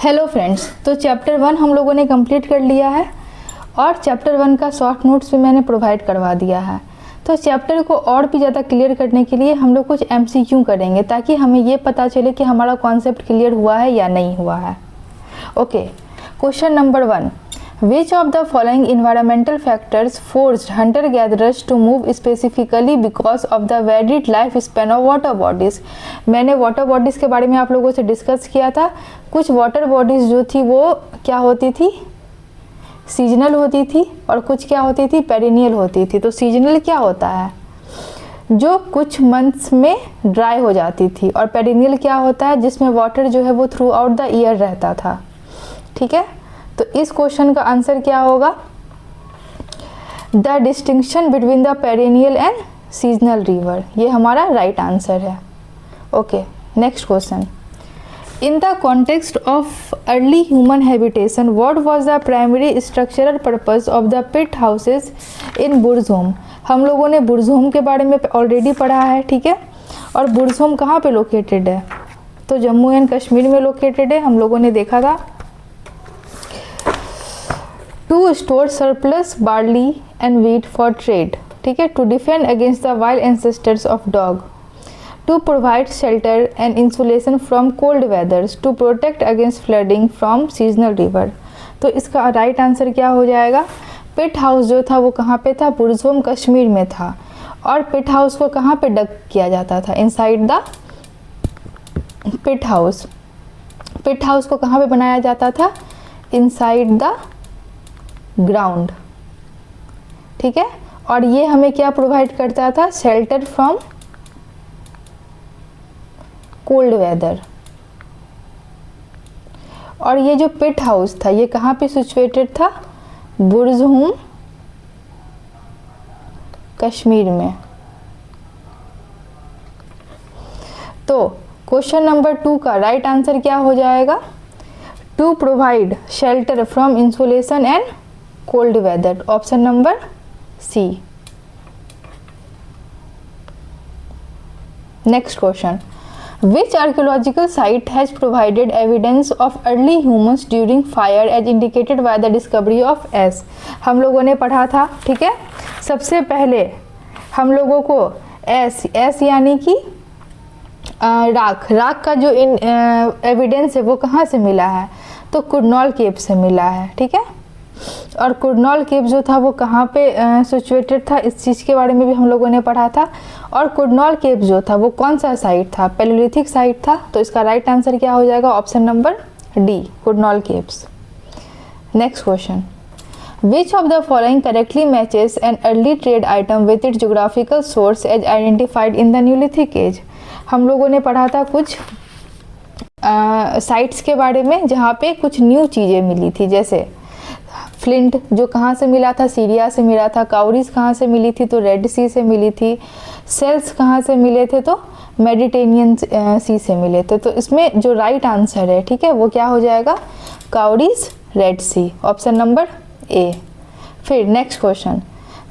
Hello friends, तो chapter 1 हम लोगों ने कंप्लीट कर लिया है और चैप्टर 1 का शॉर्ट नोट्स भी मैंने प्रोवाइड करवा दिया है। तो चैप्टर को और भी ज़्यादा क्लियर करने के लिए हम लोग कुछ एमसीक्यू करेंगे ताकि हमें ये पता चले कि हमारा कॉन्सेप्ट क्लियर हुआ है या नहीं हुआ है। Okay, question number 1, Which of the following environmental factors forced hunter-gatherers to move specifically because of the varied lifespan of water bodies? मैंने वाटर बॉडीज़ के बारे में आप लोगों से डिस्कस किया था। कुछ वाटर बॉडीज़ जो थी वो क्या होती थी, सीजनल होती थी, और कुछ क्या होती थी, पेरिनियल होती थी। तो सीजनल क्या होता है, जो कुछ मंथ्स में ड्राई हो जाती थी, और पेरिनियल क्या होता है, जिसमें वाटर जो है वो थ्रू आउट द ईयर रहता था। ठीक है, तो इस क्वेश्चन का आंसर क्या होगा, the distinction between the perennial and seasonal river, ये हमारा राइट आंसर है। Okay, next question, in the context of early human habitation what was the primary structural purpose of the pit houses in Burzahom. हम लोगों ने बुर्ज home के बारे में already पढ़ा है, ठीक है। और बुर्ज होम कहाँ पे लोकेटेड है, तो जम्मू एंड कश्मीर में लोकेटेड है, हम लोगों ने देखा था। To store surplus barley and wheat for trade, ठीक है, to defend against the wild ancestors of dog, to provide shelter and insulation from cold weathers, to protect against flooding from seasonal river. तो इसका right answer क्या हो जाएगा, पिट house जो था वो कहाँ पे था, बुर्ज होम कश्मीर में था। और पिट हाउस को कहाँ पे डग किया जाता था, inside the pit house. Pit house को कहाँ पे बनाया जाता था, इनसाइड द ग्राउंड, ठीक है। और ये हमें क्या प्रोवाइड करता था, शेल्टर फ्रॉम कोल्ड वेदर। और ये जो पिट हाउस था ये कहाँ पे सिचुएटेड था, बुर्ज होम कश्मीर में। तो क्वेश्चन नंबर 2 का राइट आंसर क्या हो जाएगा, to provide shelter from insulation and cold weather, option number C. Next question, which archaeological site has provided evidence of early humans during fire age indicated by the discovery of ash. हम लोगों ने पढ़ा था, ठीक है। सबसे पहले हम लोगों को एस यानी कि राख का जो एविडेंस है वो कहाँ से मिला है, तो कुरनौल केव से मिला है, ठीक है। और कुरनौल केव जो था वो कहाँ पे सिचुएटेड था, इस चीज़ के बारे में भी हम लोगों ने पढ़ा था। और कुरनौल केव जो था वो कौन सा साइट था, पैलियोलिथिक साइट था। तो इसका राइट आंसर क्या हो जाएगा, option number D, Kurnool caves. Next question, which of the following correctly matches an early trade item with its geographical source as identified in the Neolithic age. हम लोगों ने पढ़ा था कुछ साइट्स के बारे में जहाँ पे कुछ न्यू चीज़ें मिली थी, जैसे फ्लिंट जो कहाँ से मिला था, सीरिया से मिला था। काउरीज कहाँ से मिली थी, तो रेड सी से मिली थी। सेल्स कहाँ से मिले थे, तो मेडिटेरियन सी से मिले थे। तो इसमें जो राइट आंसर है, ठीक है, वो क्या हो जाएगा, cowries red sea, option number A. फिर next question,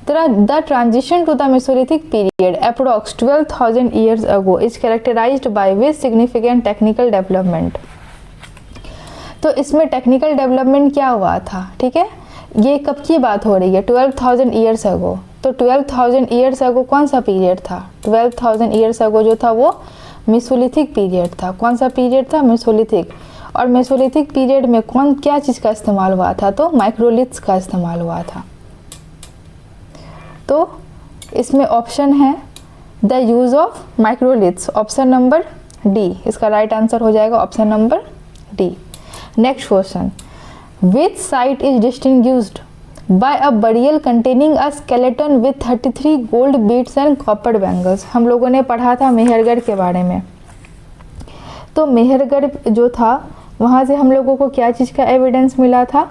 the transition to the Mesolithic period approx 12,000 years ago is characterized by which significant technical development. तो इसमें टेक्निकल डेवलपमेंट क्या हुआ था, ठीक है, ये कब की बात हो रही है, 12,000 ईयर्स अगो। तो 12,000 ईयर्स अगो कौन सा पीरियड था, 12,000 ईयर्स अगो जो था वो मेसोलिथिक पीरियड था। कौन सा पीरियड था, मेसोलिथिक। और मेसोलिथिक पीरियड में क्या चीज़ का इस्तेमाल हुआ था, तो माइक्रोलिथ्स का इस्तेमाल हुआ था। तो इसमें ऑप्शन है the use of microliths, option number D, इसका राइट आंसर हो जाएगा option number D. Next question, which site is distinguished by a burial containing a skeleton with 33 gold beads and copper bangles. हम लोगों ने पढ़ा था मेहरगढ़ के बारे में। तो मेहरगढ़ जो था वहाँ से हम लोगों को क्या चीज़ का एविडेंस मिला था,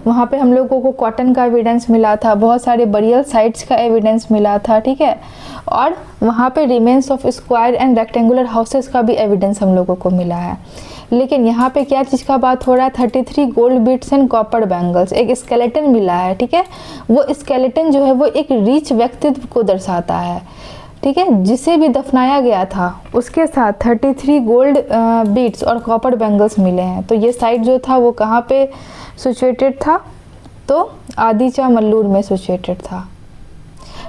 वहाँ पे हम लोगों को कॉटन का एविडेंस मिला था, बहुत सारे बरियल साइट्स का एविडेंस मिला था, ठीक है। और वहाँ पे remains of square and rectangular houses का भी एविडेंस हम लोगों को मिला है। लेकिन यहाँ पे क्या चीज़ का बात हो रहा है, 33 gold beads and copper bangles, एक स्केलेटन मिला है, ठीक है। वो स्केलेटन जो है वो एक रिच व्यक्तित्व को दर्शाता है, ठीक है, जिसे भी दफनाया गया था उसके साथ 33 गोल्ड बीट्स और कॉपर बैंगल्स मिले हैं। तो ये साइट जो था वो कहाँ पे सिचुएटेड था, तो आदिचामल्लूर में सिचुएटेड था।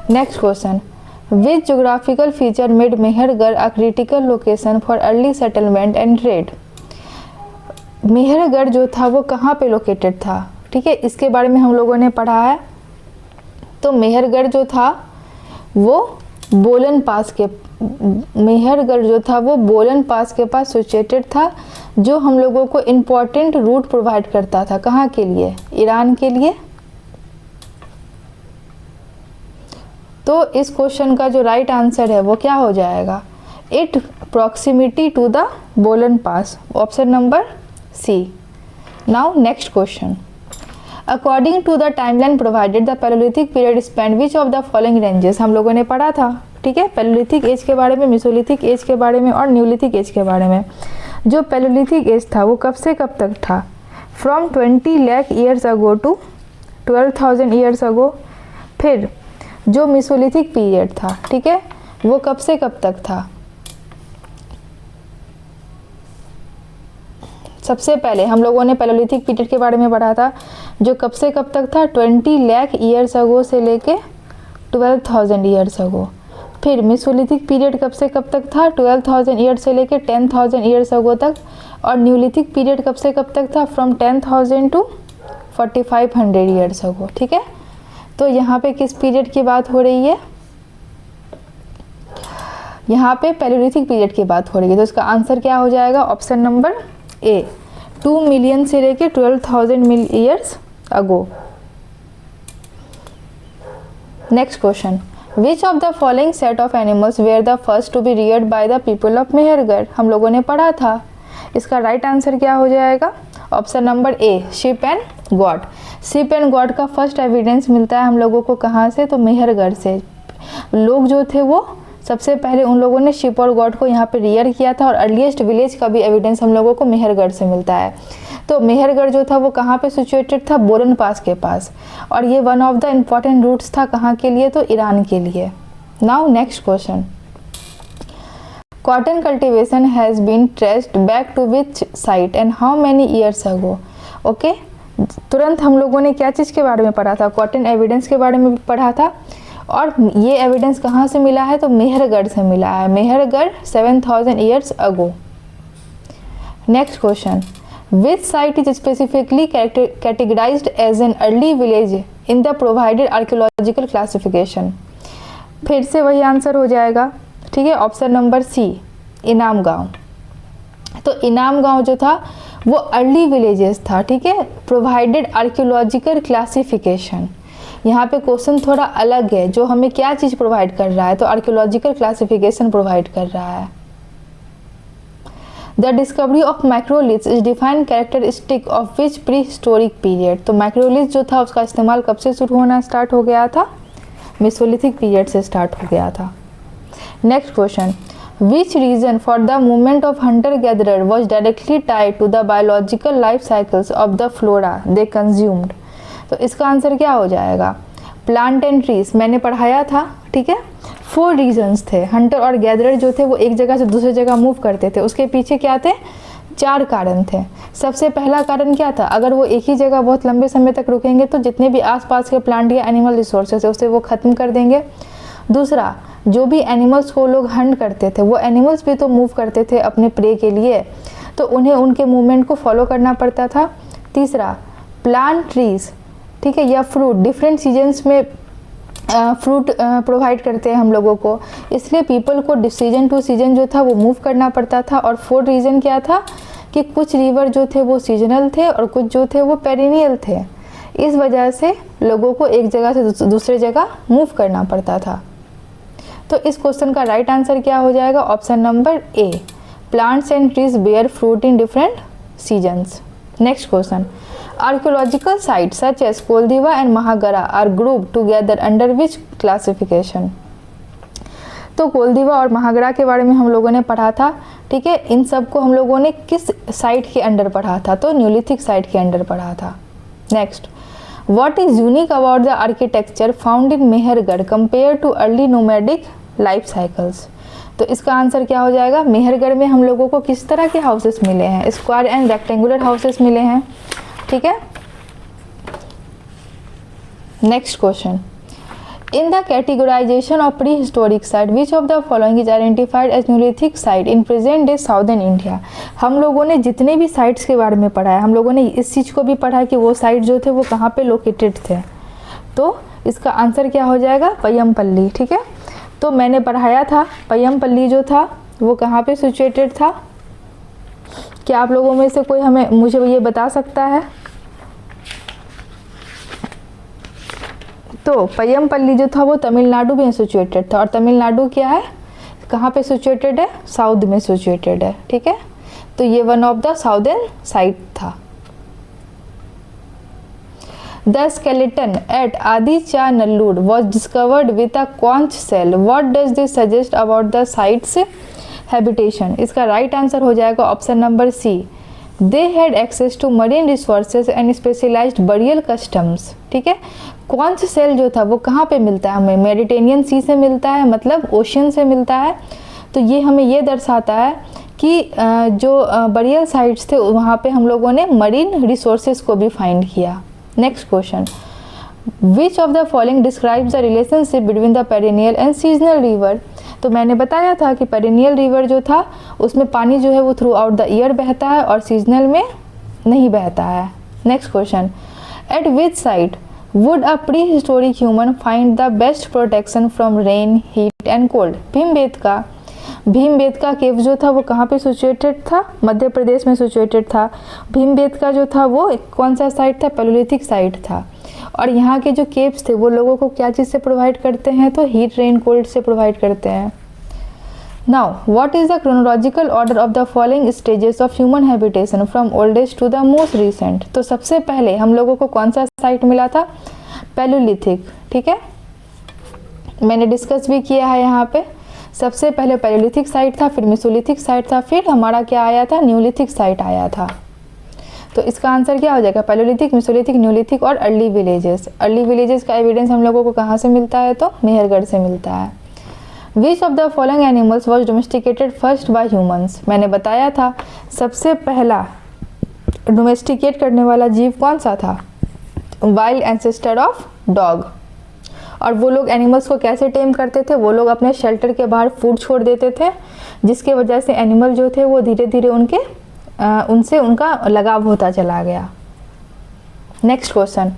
Next question, which geographical feature made Mehrgarh a critical location for early settlement and trade. Mehrgarh जो था वो कहाँ पे लोकेटेड था, ठीक है, इसके बारे में हम लोगों ने पढ़ा है। तो मेहरगढ़ जो था वो बोलन पास के मेहरगढ़ जो था वो बोलन पास के पास सिचुएटेड था, जो हम लोगों को इम्पॉर्टेंट रूट प्रोवाइड करता था। कहाँ के लिए, ईरान के लिए। तो इस क्वेश्चन का जो राइट आंसर है वो क्या हो जाएगा, it proximity to the Bolan pass, option number C. Now next question, according to the timeline provided the Palaeolithic period spend which of the following ranges. हम लोगों ने पढ़ा था, ठीक है, पैलोलिथिक एज के बारे में, मेसोलिथिक एज के बारे में और न्यूलिथिक एज के बारे में। जो पैलोलिथिक एज था वो कब से कब तक था, from 20 lakh years ago to 12,000 years ago. फिर जो मेसोलिथिक पीरियड था, ठीक है, वो कब से कब तक था। सबसे पहले हम लोगों ने पैलोलिथिक पीरियड के बारे में पढ़ा था, जो कब से कब तक था, 20 लाख ईयर्स अगो से लेके 12,000 ईयर्स अगो। फिर मेसोलिथिक पीरियड कब से कब तक था, 12,000 ईयर्स से लेके 10,000 ईयर्स अगो तक। और न्यूलिथिक पीरियड कब से कब तक था, फ्रॉम 10,000 टू 4,500 ईयर्स अगो, ठीक है। तो यहाँ पे किस पीरियड की बात हो रही है, यहाँ पे पैलोलिथिक पीरियड की बात हो रही है। तो इसका आंसर क्या हो जाएगा, ऑप्शन नंबर ए, 2 मिलियन से लेके 12,000 years ago. Next question, which of the following set of animals were the first to be reared by the people of Mehrgarh. हम लोगों ने पढ़ा था, इसका राइट आंसर क्या हो जाएगा, option number A, ship and God. Ship and God का फर्स्ट एविडेंस मिलता है हम लोगों को कहाँ से, तो मेहरगढ़ से। लोग जो थे वो सबसे पहले उन लोगों ने शिप और गॉड को यहाँ पे रियर किया था, और अर्लीस्ट विलेज का भी एविडेंस हम लोगों को मेहरगढ़ से मिलता है। तो मेहरगढ़ जो था वो कहाँ पे सिचुएटेड था, बोलन पास के पास, और ये one of the important routes था कहाँ के लिए, तो ईरान के लिए। Now next question, cotton cultivation has been traced back to which site and how many years ago. Okay, तुरंत हम लोगों ने क्या चीज़ के बारे में पढ़ा था, कॉटन एविडेंस के बारे में पढ़ा था। और ये एविडेंस कहाँ से मिला है, तो मेहरगढ़ से मिला है, Mehrgarh 7,000 years ago. Next question, which site is specifically categorized as an early village in the provided archaeological classification. फिर से वही आंसर हो जाएगा, ठीक है, ऑप्शन नंबर सी, इनाम गांव। तो इनाम गांव जो था वो अर्ली विलेजेस था, ठीक है, प्रोवाइडेड आर्कियोलॉजिकल क्लासिफिकेशन। यहाँ पे क्वेश्चन थोड़ा अलग है, जो हमें क्या चीज़ प्रोवाइड कर रहा है, तो आर्कियोलॉजिकल क्लासिफिकेशन प्रोवाइड कर रहा है। The discovery of microliths is defined characteristic of which pre historic period. तो माइक्रोलिथ जो था उसका इस्तेमाल कब से शुरू होना स्टार्ट हो गया था, मेसोलिथिक पीरियड से स्टार्ट हो गया था। Next question, which reason for the movement of hunter gatherer was directly tied to the biological life cycles of the flora they consumed. तो इसका आंसर क्या हो जाएगा, प्लांट एंड ट्रीज, मैंने पढ़ाया था, ठीक है। 4 रीजंस थे, हंटर और गैदरर जो थे वो एक जगह से दूसरी जगह मूव करते थे, उसके पीछे क्या थे, 4 कारण थे। सबसे पहला कारण क्या था, अगर वो एक ही जगह बहुत लंबे समय तक रुकेंगे तो जितने भी आसपास के प्लांट या एनिमल रिसोर्सेज है उसे वो ख़त्म कर देंगे। दूसरा, जो भी एनिमल्स को लोग हंट करते थे वो एनिमल्स भी तो मूव करते थे अपने प्रे के लिए, तो उन्हें उनके मूवमेंट को फॉलो करना पड़ता था। तीसरा, प्लांट ट्रीज, ठीक है, या फ्रूट डिफरेंट सीजन्स में फ्रूट प्रोवाइड करते हैं हम लोगों को, इसलिए पीपल को सीजन टू सीजन जो था वो मूव करना पड़ता था। और 4th रीज़न क्या था कि कुछ रिवर जो थे वो सीजनल थे और कुछ जो थे वो पेरिनियल थे, इस वजह से लोगों को एक जगह से दूसरे जगह मूव करना पड़ता था। तो इस क्वेश्चन का राइट आंसर क्या हो जाएगा, option number A, plants and trees bear fruit in different seasons. Next question, archaeological sites such as Koldiva and Mahagara are grouped together under which classification। तो कोलदीवा और महागरा के बारे में हम लोगों ने पढ़ा था, ठीक है, इन सब को हम लोगों ने किस साइट के अंडर पढ़ा था, तो न्यूलिथिक साइट के अंडर पढ़ा था। Next, what is unique about the architecture found in Mehrgarh compare too early nomadic life cycles. तो इसका आंसर क्या हो जाएगा, मेहरगढ़ में हम लोगों को किस तरह के हाउसेस मिले हैं, स्क्वायर एंड रेक्टेंगुलर हाउसेस मिले हैं, ठीक है। Next question, in the categorization of pre historic site which of the following is identified as neolithic site in present day southern India. हम लोगों ने जितने भी साइट्स के बारे में पढ़ा है, हम लोगों ने इस चीज़ को भी पढ़ा है कि वो साइट जो थे वो कहाँ पे लोकेटेड थे। तो इसका आंसर क्या हो जाएगा, पय्यमपल्ली, ठीक है। तो मैंने पढ़ाया था पय्यमपल्ली जो था वो कहाँ पे सिचुएटेड था। क्या आप लोगों में से कोई मुझे ये बता सकता है। तो पय्यमपल्ली जो था वो तमिलनाडु में सिचुएटेड था, और तमिलनाडु क्या है, कहाँ पे सिचुएटेड है, साउथ में सिचुएटेड है, ठीक है। तो ये one of the southern site था। The skeleton at Adichanallur was discovered with a conch shell. What does this suggest about the site's habitation? इसका राइट आंसर हो जाएगा option number C, they had access to marine resources and specialized burial customs, ठीक है। Conch cell जो था वो कहाँ पे मिलता है हमें, मेडिटेरियन सी से मिलता है, मतलब ओशियन से मिलता है। तो ये हमें ये दर्शाता है कि जो बरियल साइट्स थे वहाँ पे हम लोगों ने मरीन रिसोर्सेज को भी फाइंड किया। Next question, which of the following describes the relationship between the perennial and seasonal river. तो मैंने बताया था कि पेरिनियल रिवर जो था उसमें पानी जो है वो थ्रू आउट द ईयर बहता है और सीजनल में नहीं बहता है। Next question, at which site would a prehistoric human find the best protection from rain, heat and cold. Bhimbetka cave जो था वो कहाँ पे सिचुएटेड था, मध्य प्रदेश में सिचुएटेड था। भीमबेटका जो था वो कौन सा साइट था, पैलोलिथिक साइट था। और यहाँ के जो केव्स थे वो लोगों को क्या चीज़ से प्रोवाइड करते हैं, तो हीट, रेन, कोल्ड से प्रोवाइड करते हैं। Now what is the chronological order of the following stages of human habitation from oldest to the most recent. तो सबसे पहले हम लोगों को कौन सा साइट मिला था, पैलोलिथिक, ठीक है। मैंने डिस्कस भी किया है यहाँ पे, सबसे पहले पैलोलिथिक साइट था, फिर मेसोलिथिक साइट था, फिर हमारा क्या आया था, न्यूलिथिक साइट आया था। तो इसका आंसर क्या हो जाएगा, पैलोलिथिक, मेसोलिथिक, न्यूलिथिक और अर्ली विलेजेस। अर्ली विलेजेस का एविडेंस हम लोगों को कहाँ से मिलता है, तो मेहरगढ़ से मिलता है। विच of the following animals was domesticated first by humans. मैंने बताया था सबसे पहला डोमेस्टिकेट करने वाला जीव कौन सा था, वाइल्ड एंसेस्टर ऑफ डॉग। और वो लोग एनिमल्स को कैसे टेम करते थे, वो लोग अपने शेल्टर के बाहर फूड छोड़ देते थे, जिसके वजह से एनिमल जो थे वो धीरे धीरे उनसे उनका लगाव होता चला गया। Next question,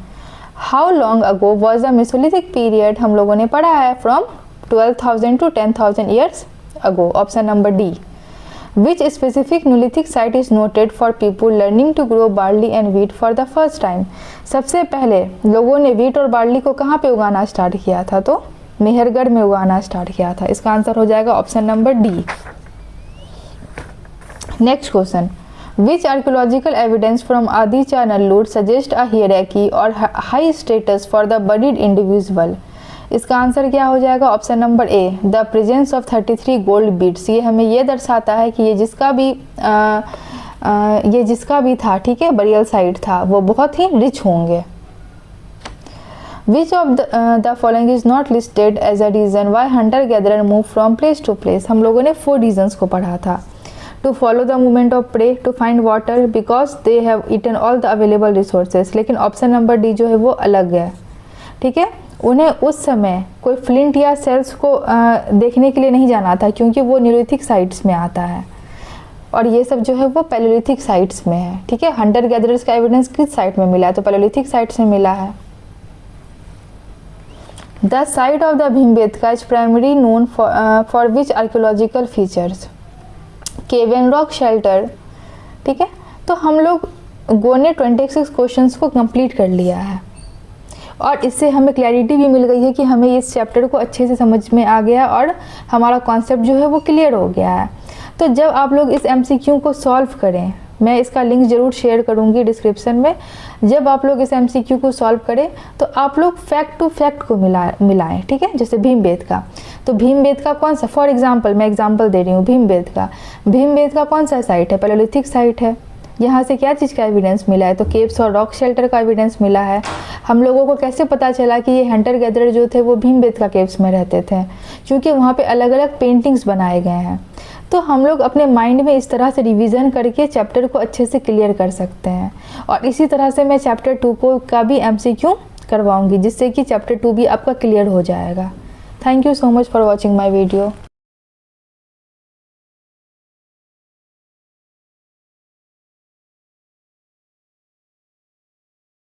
how long ago was the Mesolithic period. हम लोगों ने पढ़ा है from 12,000 to 10,000 years ago, option number D. Which specific neolithic site is noted for people learning to grow barley and wheat for the first time. सबसे पहले लोगों ने wheat और बार्ली को कहाँ पे उगाना स्टार्ट किया था, तो मेहरगढ़ में उगाना स्टार्ट किया था। इसका आंसर हो जाएगा option number D. Next question, which archaeological evidence from Adichanallur suggest a hierarchy और high status for the buried individual. इसका आंसर क्या हो जाएगा, option number A, the presence of 33 gold beads. ये हमें ये दर्शाता है कि ये जिसका भी था, ठीक है, बरियल साइट था, वो बहुत ही रिच होंगे। Which of the following is not listed as a reason why hunter gatherer move from place to place. हम लोगों ने 4 रीजन्स को पढ़ा था। To follow the movement of prey, to find water, because they have eaten all the available resources. लेकिन option number D जो है वो अलग है, ठीक है। उन्हें उस समय कोई फ्लिंट या सेल्स को देखने के लिए नहीं जाना था, क्योंकि वो न्यूलिथिक साइट्स में आता है, और ये सब जो है वो पैलोलिथिक साइट्स में है, ठीक है। हंटर गैदरर्स का एविडेंस किस साइट में मिला है, तो पैलोलिथिक साइट्स में मिला है। The site of the Bhimbetka is primary known for which archaeological features, cave and rock shelter, ठीक है। तो हम लोग ने 26 क्वेश्चंस को कंप्लीट कर लिया है, और इससे हमें क्लैरिटी भी मिल गई है कि हमें इस चैप्टर को अच्छे से समझ में आ गया और हमारा कॉन्सेप्ट जो है वो क्लियर हो गया है। तो जब आप लोग इस MCQ को सॉल्व करें, मैं इसका लिंक ज़रूर शेयर करूंगी डिस्क्रिप्शन में। जब आप लोग इस MCQ को सॉल्व करें तो आप लोग फैक्ट टू फैक्ट को मिलाएं, ठीक है। जैसे भीमबेटका, तो भीमबेटका कौन सा, फॉर एग्जांपल मैं एग्जांपल दे रही हूँ, भीमबेटका कौन सा साइट है, पैलोलिथिक साइट है, यहाँ से क्या चीज़ का एविडेंस मिला है, तो केव्स और रॉक शेल्टर का एविडेंस मिला है। हम लोगों को कैसे पता चला कि ये हंटर गैदरर जो थे वो भीमबेटका केव्स में रहते थे, क्योंकि वहाँ पे अलग अलग पेंटिंग्स बनाए गए हैं। तो हम लोग अपने माइंड में इस तरह से रिवीजन करके चैप्टर को अच्छे से क्लियर कर सकते हैं। और इसी तरह से मैं चैप्टर 2 को का भी MCQ करवाऊंगी, जिससे कि चैप्टर 2 भी आपका क्लियर हो जाएगा। Thank you so much for watching my video.